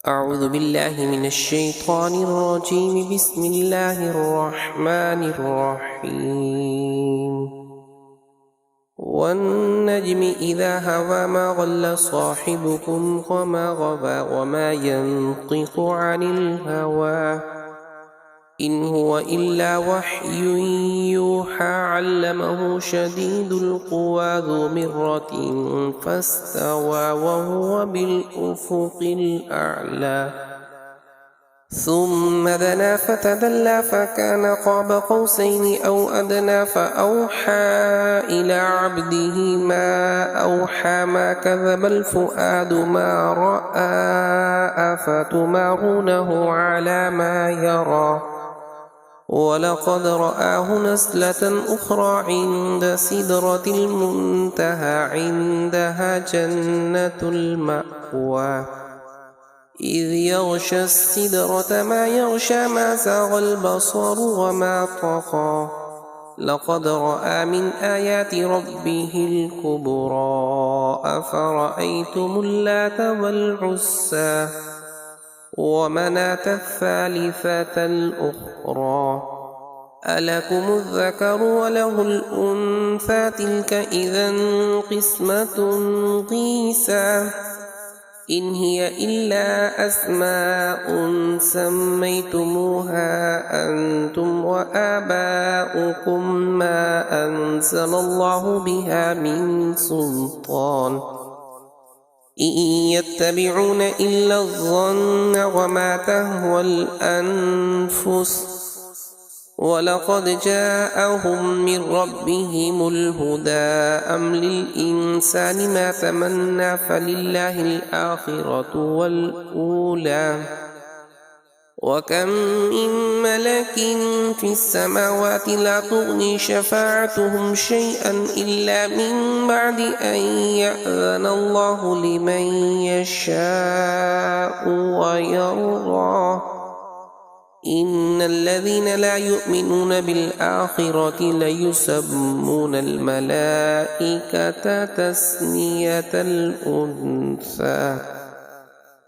أعوذ بالله من الشيطان الرجيم. بسم الله الرحمن الرحيم. والنجم إذا هوى ما ضل صاحبكم وما غوى وما ينطق عن الهوى إن هو إلا وحي يوحى علمه شديد القوى ذو مرة فاستوى وهو بالأفق الأعلى ثم دنا فتدلى فكان قاب قوسين أو أدنى فأوحى إلى عبده ما أوحى ما كذب الفؤاد ما رأى أفتمارونه على ما يرى ولقد رآه نزلة أخرى عند سدرة المنتهى عندها جنة المأوى إذ يغشى السدرة ما يغشى ما زاغ البصر وما طغى لقد رأى من آيات ربه الكبرى أفرأيتم اللات والعزى ومناة الثالثة الأخرى ألكم الذكر وله الأنثى تلك إذا قسمة ضيزى إن هي إلا أسماء سميتموها أنتم وآباؤكم ما أنزل الله بها من سلطان إن يتبعون إلا الظن وما تهوى الأنفس ولقد جاءهم من ربهم الهدى أم للإنسان ما تمنى فلله الآخرة والأولى وكم من ملك في السماوات لا تغني شفاعتهم شيئا إلا من بعد أن يأذن الله لمن يشاء ويرضى إن الذين لا يؤمنون بالآخرة ليسمون الملائكة تسمية الأنثى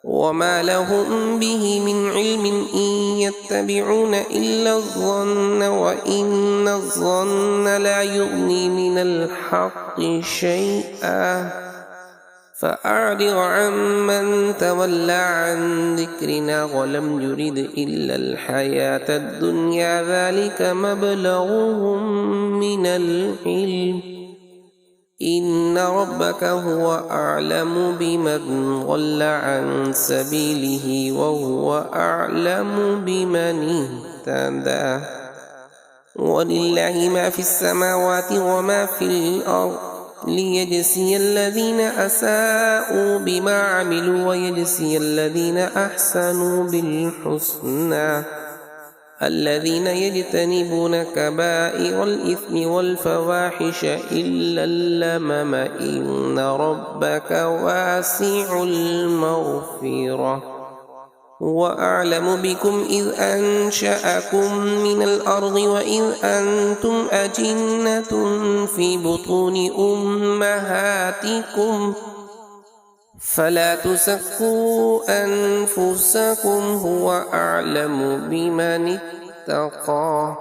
وما لهم به من علم إن يتبعون إلا الظن وإن الظن لا يغني من الحق شيئا فأعرض عمن تولى عن ذكرنا ولم يرد إلا الحياة الدنيا ذلك مبلغهم من العلم إن ربك هو أعلم بمن ضل عن سبيله وهو أعلم بمن اهتدى ولله ما في السماوات وما في الأرض ليجزي الذين أساءوا بما عملوا ويجزي الذين أحسنوا بالحسنى الذين يجتنبون كبائر الإثم والفواحش إلا اللمم إن ربك واسع المغفرة هو أعلم بكم إذ أنشأكم من الأرض وإذ أنتم أجنة في بطون أمهاتكم فلا تزكوا أنفسكم هو أعلم بمن اتقى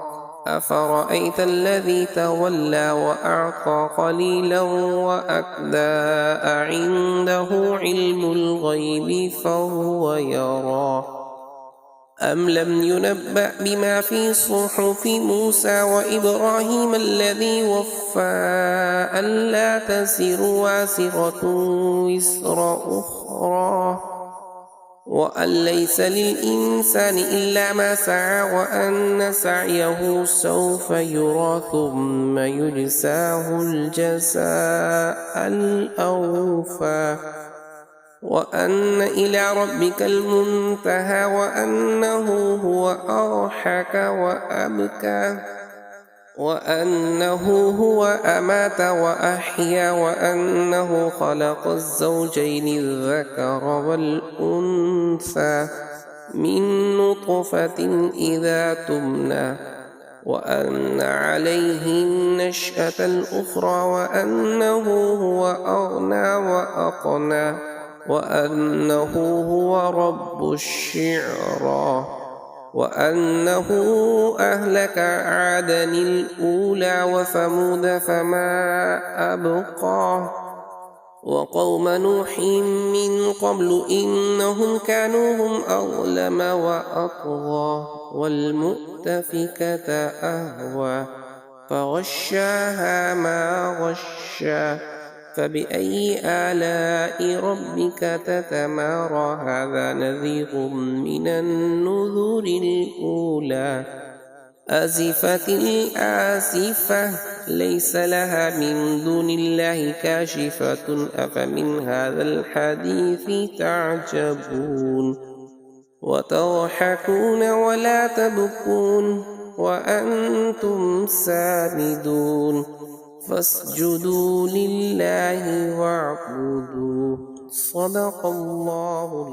أفرأيت الذي تولى وأعطى قليلا وأكدى أعنده علم الغيب فهو يرى أم لم ينبأ بما في صحف موسى وإبراهيم الذي وفى ألا تزر وازرة وزر أخرى وأن ليس للإنسان إلا ما سعى وأن سعيه سوف يرى ثم يجزاه الجزاء الأوفى وأن إلى ربك المنتهى وأنه هو أضحك وأبكى وأنه هو أمات وأحيا وأنه خلق الزوجين الذكر والأنثى من نطفة إذا تمنى وأن عليه النشأة الأخرى وأنه هو أغنى وأقنى وأنه هو رب الشعرى وأنه أهلك عادا الأولى وثمود فما أبقى وقوم نوح من قبل إنهم كانوا هم أظلم وأطغى والمؤتفكة أهوى فغشاها ما غشى فبأي آلاء ربك تتمارى هذا نذير من النذر الأولى آزفت الآسفة ليس لها من دون الله كاشفة أفمن هذا الحديث تعجبون وتضحكون ولا تبكون وأنتم سامدون فاسجدوا لله واعبدوا صدق الله